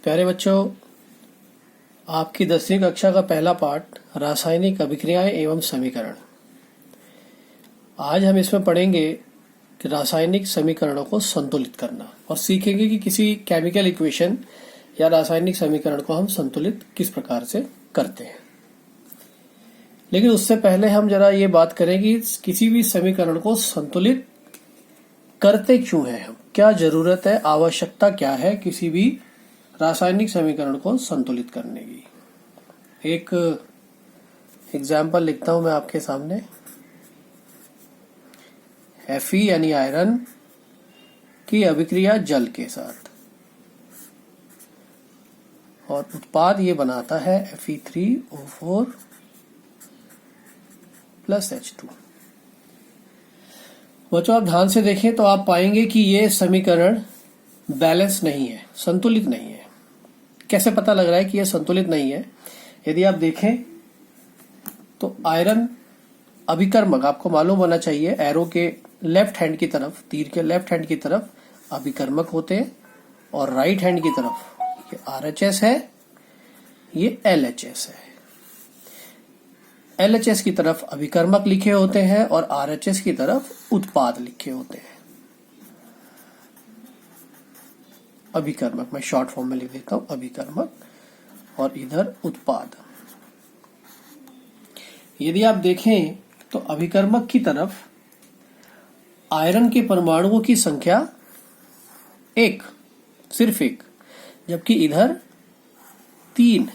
प्यारे बच्चों, आपकी 10वीं कक्षा का पहला पाठ रासायनिक अभिक्रियाएं एवं समीकरण। आज हम इसमें पढ़ेंगे कि रासायनिक समीकरणों को संतुलित करना और सीखेंगे कि किसी केमिकल इक्वेशन या रासायनिक समीकरण को हम संतुलित किस प्रकार से करते हैं। लेकिन उससे पहले हम जरा ये बात करें कि किसी भी समीकरण को संतुलित करते क्यों हैं हम, क्या जरूरत है, आवश्यकता क्या है किसी भी रासायनिक समीकरण को संतुलित करने की। एक एग्जाम्पल लिखता हूं मैं आपके सामने। Fe यानी आयरन की अभिक्रिया जल के साथ और उत्पाद ये बनाता है Fe3O4 प्लस H2। बच्चों, आप ध्यान से देखें तो आप पाएंगे कि ये समीकरण बैलेंस नहीं है, संतुलित नहीं है। कैसे पता लग रहा है कि यह संतुलित नहीं है? यदि आप देखें तो आयरन अभिकर्मक, आपको मालूम होना चाहिए, एरो के लेफ्ट हैंड की तरफ, तीर के लेफ्ट हैंड की तरफ अभिकर्मक होते हैं और राइट हैंड की तरफ ये RHS है, ये LHS है। LHS की तरफ अभिकर्मक लिखे होते हैं और RHS की तरफ उत्पाद लिखे होते हैं। अभिकर्मक मैं शॉर्ट फॉर्म में लिख देता हूं, अभिकर्मक, और इधर उत्पाद। यदि आप देखें तो अभिकर्मक की तरफ आयरन के परमाणुओं की संख्या एक, सिर्फ एक, जबकि इधर 3।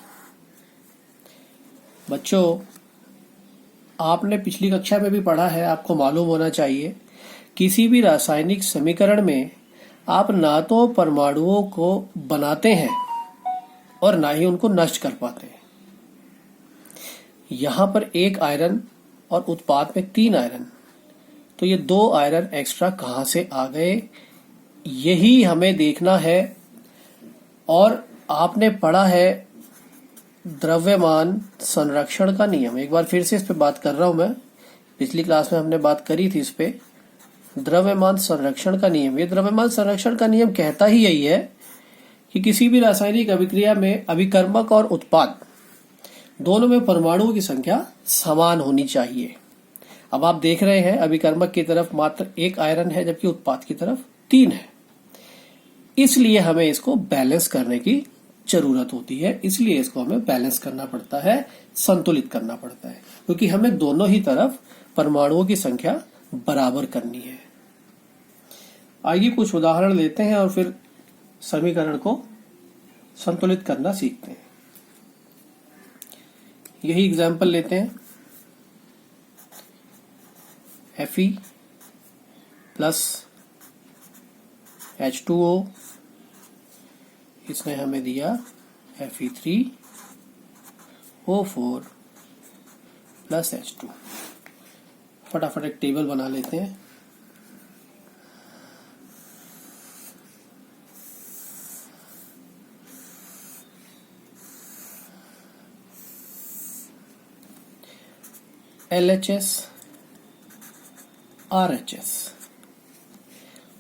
बच्चों, आपने पिछली कक्षा में भी पढ़ा है, आपको मालूम होना चाहिए, किसी भी रासायनिक समीकरण में आप ना तो परमाणुओं को बनाते हैं और ना ही उनको नष्ट कर पाते हैं। यहां पर एक आयरन और उत्पाद में 3 आयरन, तो ये 2 आयरन एक्स्ट्रा कहां से आ गए, यही हमें देखना है। और आपने पढ़ा है द्रव्यमान संरक्षण का नियम। एक बार फिर से इस पे बात कर रहा हूं मैं, पिछली क्लास में हमने बात करी थी इस पे, द्रव्यमान संरक्षण का नियम। ये द्रव्यमान संरक्षण का नियम कहता ही यही है कि किसी भी रासायनिक अभिक्रिया में अभिकर्मक और उत्पाद दोनों में परमाणुओं की संख्या समान होनी चाहिए। अब आप देख रहे हैं अभिकर्मक की तरफ मात्र 1 आयरन है जबकि उत्पाद की तरफ 3 है। इसलिए हमें इसको बैलेंस करने की जरूरत होती है, इसलिए इसको हमें बैलेंस करना पड़ता है, संतुलित करना पड़ता है, क्योंकि हमें दोनों ही तरफ परमाणुओं की संख्या बराबर करनी है। आइए कुछ उदाहरण लेते हैं और फिर समीकरण को संतुलित करना सीखते हैं। यही एग्जाम्पल लेते हैं। Fe प्लस H2O, इसने हमें दिया Fe3O4 प्लस H2। फटाफट एक टेबल बना लेते हैं। LHS, RHS,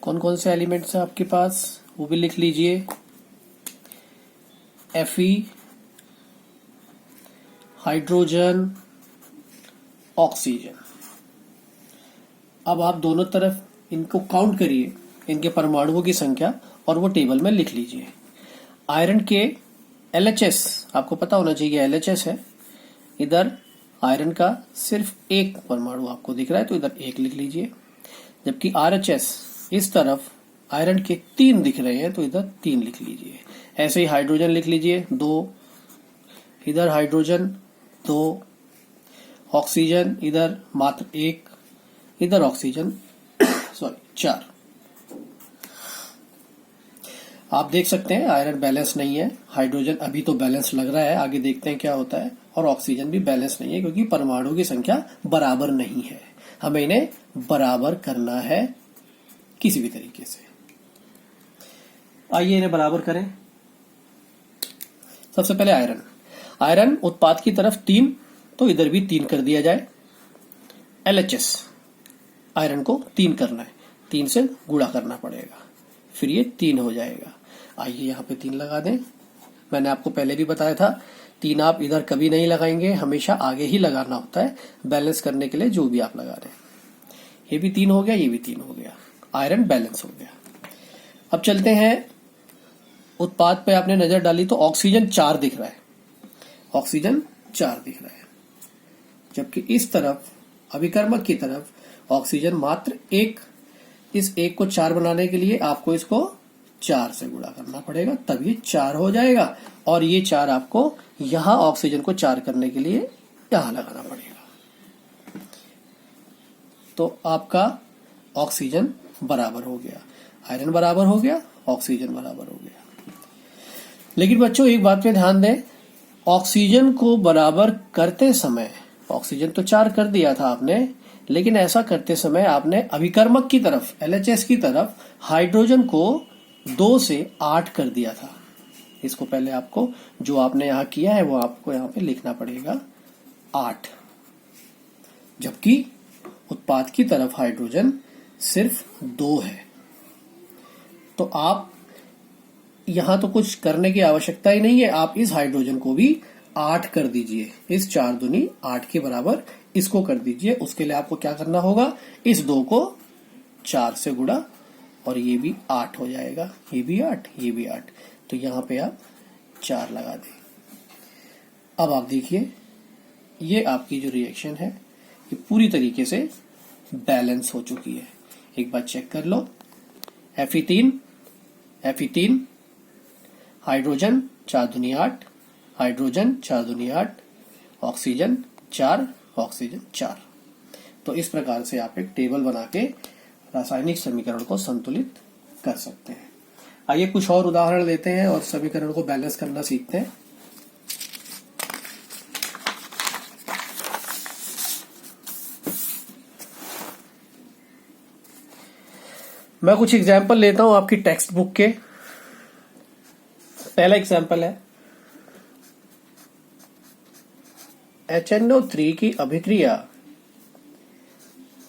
कौन कौन से एलिमेंट्स हैं आपके पास वो भी लिख लीजिए। Fe, hydrogen, oxygen. अब आप दोनों तरफ इनको काउंट करिए, इनके परमाणुओं की संख्या, और वो टेबल में लिख लीजिए। आयरन के LHS, आपको पता होना चाहिए LHS है, इधर आयरन का सिर्फ 1 परमाणु आपको दिख रहा है तो इधर 1 लिख लीजिए। जबकि RHS इस तरफ आयरन के 3 दिख रहे हैं तो इधर 3 लिख लीजिए। ऐसे ही हाइड्रोजन लिख लीजिए 2, इधर हाइड्रोजन 2, ऑक्सीजन इधर मात्र 1, इधर ऑक्सीजन 4। आप देख सकते हैं आयरन बैलेंस नहीं है, हाइड्रोजन अभी तो बैलेंस लग रहा है, आगे देखते हैं क्या होता है, और ऑक्सीजन भी बैलेंस नहीं है क्योंकि परमाणुओं की संख्या बराबर नहीं है। हमें इन्हें बराबर करना है किसी भी तरीके से। आइए इन्हें बराबर करें। सबसे पहले आयरन उत्पाद की तरफ 3, तो इधर भी 3 कर दिया जाए। LHS, आयरन को 3 करना है, 3 से गुणा करना पड़ेगा, फिर ये 3 हो जाएगा। आइए यहाँ पे 3 लगा दें। मैंने आपको पहले भी बताया था, 3 आप इधर कभी नहीं लगाएंगे, हमेशा आगे ही लगाना होता है बैलेंस करने के लिए जो भी आप लगा रहे हैं। ये भी 3 हो गया, ये भी 3 हो गया, आयरन बैलेंस हो गया। अब चलते हैं उत्पाद पे, आपने नजर डाली तो ऑक्सीजन 4 दिख रहा है, ऑक्सीजन 4 दिख रहा है, जबकि इस तरफ अभिकर्मक की तरफ ऑक्सीजन मात्र 1। इस 1 को 4 बनाने के लिए आपको इसको 4 से गुणा करना पड़ेगा, तब ये 4 हो जाएगा, और ये 4 आपको यहां ऑक्सीजन को 4 करने के लिए यहां लगाना पड़ेगा। तो आपका ऑक्सीजन बराबर हो गया, आयरन बराबर हो गया, ऑक्सीजन बराबर हो गया। लेकिन बच्चों एक बात पे ध्यान दें, ऑक्सीजन को बराबर करते समय, ऑक्सीजन तो 4 कर दिया था आपने, लेकिन ऐसा करते समय आपने अभिकर्मक की तरफ, LHS की तरफ हाइड्रोजन को 2 से 8 कर दिया था। इसको पहले आपको, जो आपने यहां किया है वो आपको यहां पे लिखना पड़ेगा 8, जबकि उत्पाद की तरफ हाइड्रोजन सिर्फ 2 है। तो आप यहां तो कुछ करने की आवश्यकता ही नहीं है, आप इस हाइड्रोजन को भी 8 कर दीजिए, इस 4 दूनी 8 के बराबर इसको कर दीजिए। उसके लिए आपको क्या करना होगा, इस 2 को 4 से गुणा, और ये भी 8 हो जाएगा, ये भी 8, ये भी 8, तो यहां पे आप 4 लगा दें। अब आप देखिए, ये आपकी जो रिएक्शन है ये पूरी तरीके से बैलेंस हो चुकी है। एक बार चेक कर लो, Fe3 हाइड्रोजन 4 दूनी 8, हाइड्रोजन 4 दूनी 8, ऑक्सीजन 4, ऑक्सीजन 4। तो इस प्रकार से आप एक टेबल बना के रासायनिक समीकरण को संतुलित कर सकते हैं। आइए कुछ और उदाहरण लेते हैं और समीकरण को बैलेंस करना सीखते हैं। मैं कुछ एग्जाम्पल लेता हूं आपकी टेक्स्ट बुक के। पहला एग्जाम्पल है HNO3 की अभिक्रिया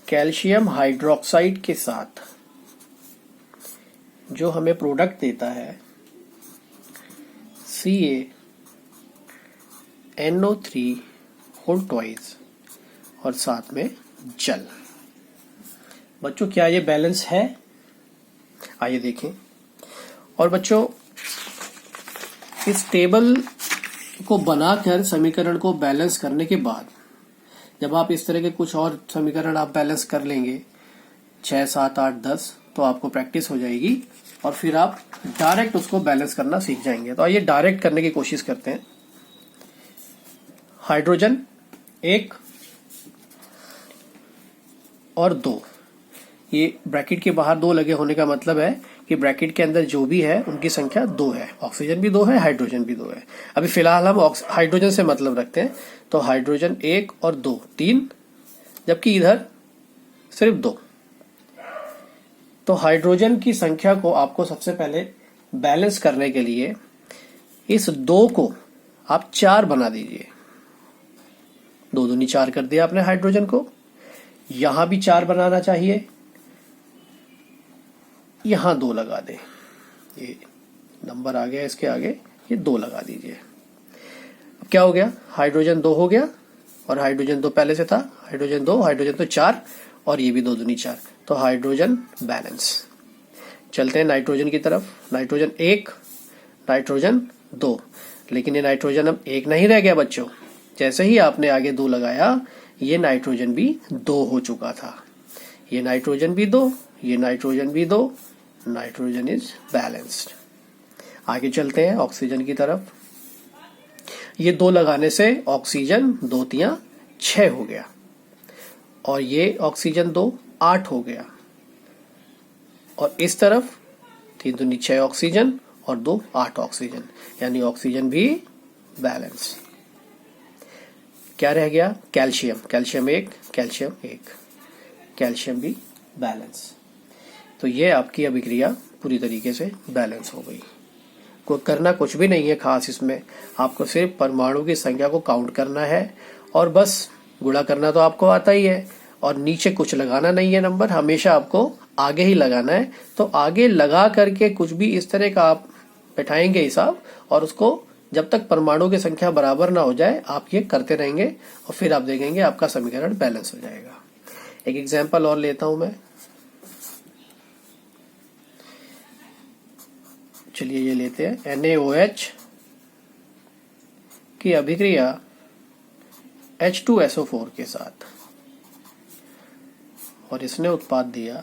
कैल्शियम हाइड्रोक्साइड के साथ जो हमें प्रोडक्ट देता है CaNO3 होल ट्वाइस और साथ में जल। बच्चों क्या ये बैलेंस है? आइए देखें। और बच्चों इस टेबल को बनाकर समीकरण को बैलेंस करने के बाद जब आप इस तरह के कुछ और समीकरण आप बैलेंस कर लेंगे 6, 7, 8, 10, तो आपको प्रैक्टिस हो जाएगी और फिर आप डायरेक्ट उसको बैलेंस करना सीख जाएंगे। तो आइए डायरेक्ट करने की कोशिश करते हैं। हाइड्रोजन 1 और 2, ये ब्रैकेट के बाहर 2 लगे होने का मतलब है कि ब्रैकेट के अंदर जो भी है उनकी संख्या 2 है। ऑक्सीजन भी 2 है, हाइड्रोजन भी 2 है। अभी फिलहाल हम हाइड्रोजन से मतलब रखते हैं, तो हाइड्रोजन 1 और 2 3, जबकि इधर सिर्फ 2। तो हाइड्रोजन की संख्या को आपको सबसे पहले बैलेंस करने के लिए इस 2 को आप 4 बना दीजिए। 2 दूनी 4 कर दिया आपने हाइड्रोजन को। यहां भी 4 बनाना चाहिए, यहां 2 लगा दे। ये नंबर आ गया इसके आगे, ये 2 लगा दीजिए। अब क्या हो गया, हाइड्रोजन 2 हो गया और हाइड्रोजन 2 पहले से था। हाइड्रोजन 2, हाइड्रोजन तो 4 और ये भी 2 दूनी 4, तो हाइड्रोजन बैलेंस। चलते हैं नाइट्रोजन की तरफ। नाइट्रोजन 1, नाइट्रोजन 2, लेकिन ये नाइट्रोजन अब 1 नहीं रह गया बच्चों। जैसे ही आपने आगे 2 लगाया, ये नाइट्रोजन भी 2 हो चुका था। ये नाइट्रोजन भी 2, ये नाइट्रोजन भी 2, नाइट्रोजन इज बैलेंस्ड। आगे चलते हैं ऑक्सीजन की तरफ। ये 2 लगाने से ऑक्सीजन 2 तियां 6 हो गया और ये ऑक्सीजन 2 8 हो गया। और इस तरफ 3 दूनी 6 ऑक्सीजन और 2 8 ऑक्सीजन, यानी ऑक्सीजन भी बैलेंस। क्या रह गया, कैल्शियम। कैल्शियम 1, कैल्शियम 1, कैल्शियम भी बैलेंस। तो ये आपकी अभिक्रिया पूरी तरीके से बैलेंस हो गई। को करना कुछ भी नहीं है खास इसमें, आपको सिर्फ परमाणु की संख्या को काउंट करना है और बस गुणा करना तो आपको आता ही है और नीचे कुछ लगाना नहीं है नंबर, हमेशा आपको आगे ही लगाना है। तो आगे लगा करके कुछ भी इस तरह का आप बैठाएंगे हिसाब और उसको जब तक परमाणु की संख्या बराबर ना हो जाए आप ये करते रहेंगे और फिर आप देखेंगे आपका समीकरण बैलेंस हो जाएगा। एक एग्जांपल और लेता हूं मैं। चलिए ये लेते हैं NaOH की अभिक्रिया H2SO4 के साथ और इसने उत्पाद दिया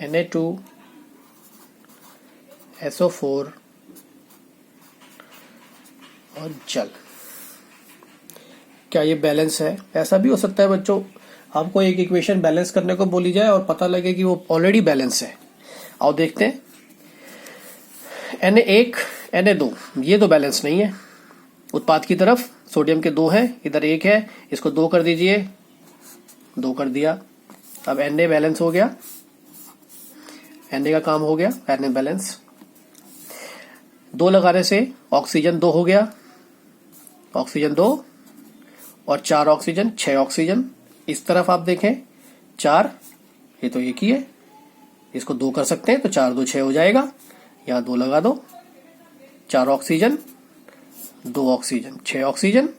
Na2SO4 और जल। क्या ये बैलेंस है? ऐसा भी हो सकता है बच्चों, आपको एक इक्वेशन बैलेंस करने को बोली जाए और पता लगे कि वो ऑलरेडी बैलेंस है। आओ देखते हैं। Na1 Na2 ये तो बैलेंस नहीं है। उत्पाद की तरफ सोडियम के 2 हैं, इधर 1 है, इसको 2 कर दीजिए, 2 कर दिया। अब Na बैलेंस हो गया, Na का काम हो गया, Na बैलेंस। 2 लगाने से ऑक्सीजन 2 हो गया, ऑक्सीजन 2 और 4 ऑक्सीजन 6 ऑक्सीजन। इस तरफ आप देखें 4, ये तो एक ही है, इसको 2 कर सकते हैं तो 4 2 6 हो जाएगा। यहाँ 2 लगा दो, 4 ऑक्सीजन 2 ऑक्सीजन 6 ऑक्सीजन।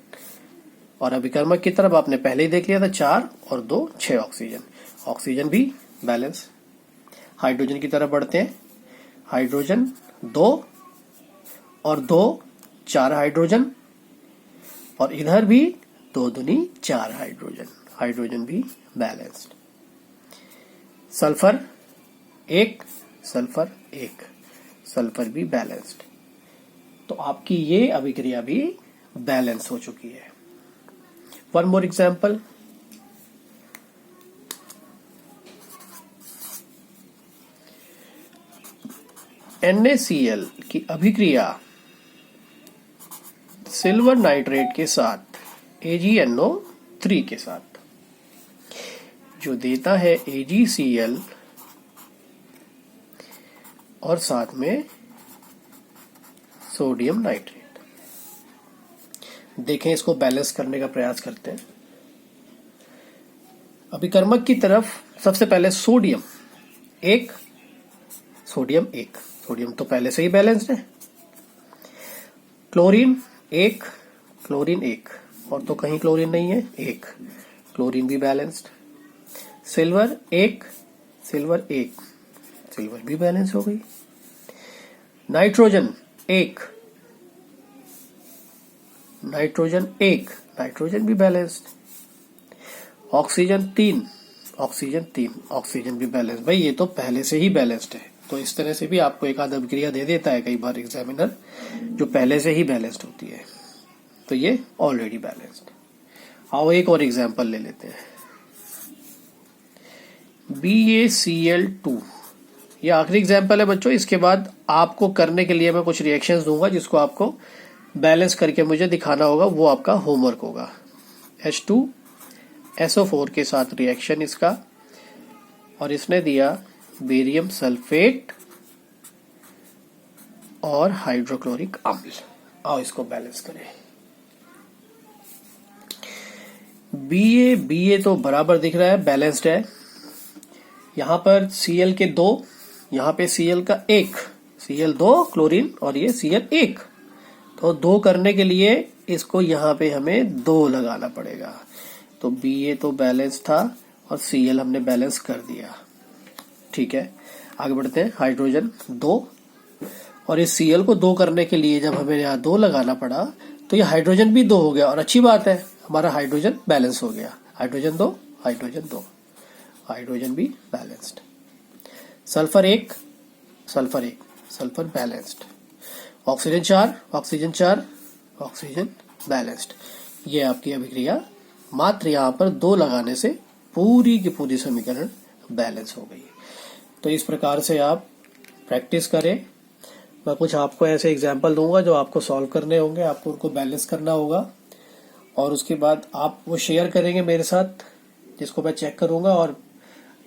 और अभिकर्मक की तरफ आपने पहले ही देख लिया था 4 और 2 6 ऑक्सीजन, ऑक्सीजन भी बैलेंस। हाइड्रोजन की तरफ बढ़ते हैं। हाइड्रोजन 2 और 2 4 हाइड्रोजन और इधर भी 2 दूनी 4 हाइड्रोजन, हाइड्रोजन भी बैलेंस्ड। सल्फर 1 सल्फर 1, सल्फर भी बैलेंस्ड। तो आपकी ये अभिक्रिया भी बैलेंस हो चुकी है। One more example. NaCl की अभिक्रिया सिल्वर नाइट्रेट के साथ AgNO3 के साथ जो देता है AgCl और साथ में सोडियम नाइट्रेट। देखें, इसको बैलेंस करने का प्रयास करते हैं। अभिकर्मक की तरफ सबसे पहले सोडियम 1 सोडियम 1, सोडियम तो पहले से ही बैलेंस्ड है। क्लोरीन 1 क्लोरीन 1, और तो कहीं क्लोरीन नहीं है, 1 क्लोरीन भी बैलेंस्ड। सिल्वर 1 सिल्वर 1, सिल्वर भी बैलेंस हो गई। नाइट्रोजन 1 नाइट्रोजन 1, नाइट्रोजन भी बैलेंस्ड। ऑक्सीजन 3 ऑक्सीजन 3, ऑक्सीजन भी बैलेंस्ड। भाई ये तो पहले से ही बैलेंस्ड है। तो इस तरह से भी आपको एक आध अभिक्रिया दे देता है कई बार एग्जामिनर जो पहले से ही बैलेंस्ड होती है, तो ये ऑलरेडी बैलेंस्ड। आओ एक और एग्जांपल ले लेते हैं। BaCl2 ये आखिरी एग्जांपल है बच्चों। इसके बाद आपको करने के लिए मैं कुछ रिएक्शंस दूंगा जिसको आपको बैलेंस करके मुझे दिखाना होगा, वो आपका होमवर्क होगा। H2SO4 के साथ रिएक्शन इसका, और इसने दिया बेरियम सल्फेट और हाइड्रोक्लोरिक अम्ल। आओ इसको बैलेंस करें। BA तो बराबर दिख रहा है, बैलेंस्ड है। यहां पर Cl के 2, यहां पे Cl का 1, Cl 2 क्लोरीन और ये Cl 1, तो 2 करने के लिए इसको यहां पे हमें 2 लगाना पड़ेगा। तो BA तो बैलेंस था और Cl हमने बैलेंस कर दिया। ठीक है, आगे बढ़ते हैं। हाइड्रोजन 2, और इस Cl को 2 करने के लिए जब हमें यहाँ 2 लगाना पड़ा तो ये हाइड्रोजन भी 2 हो गया, और अच्छी बात है हमारा हाइड्रोजन बैलेंस हो गया। हाइड्रोजन 2 हाइड्रोजन 2, हाइड्रोजन भी balanced. Sulphur 1 sulphur 1, sulphur balanced. Oxygen 4 oxygen 4, oxygen balanced. ये आपकी अभिक्रिया मात्र यहाँ पर 2 लगाने से पूरी की पूरी समीकरण बैलेंस हो गई। तो इस प्रकार से आप प्रैक्टिस करें। मैं कुछ आपको ऐसे एग्जाम्पल दूंगा जो आपको सॉल्व करने होंगे, आपको उनको बैलेंस करना होगा, और उसके बाद आप वो शेयर करेंगे मेरे साथ, जिसको मैं चेक करूंगा, और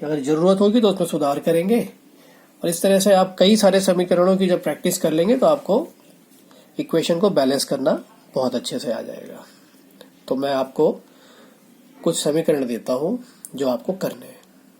अगर जरूरत होगी तो उसमें सुधार करेंगे। और इस तरह से आप कई सारे समीकरणों की जब प्रैक्टिस कर लेंगे तो आपको इक्वेशन को बैलेंस करना बहुत अच्छे से आ जाएगा। तो मैं आपको कुछ समीकरण देता हूं जो आपको करने हैं।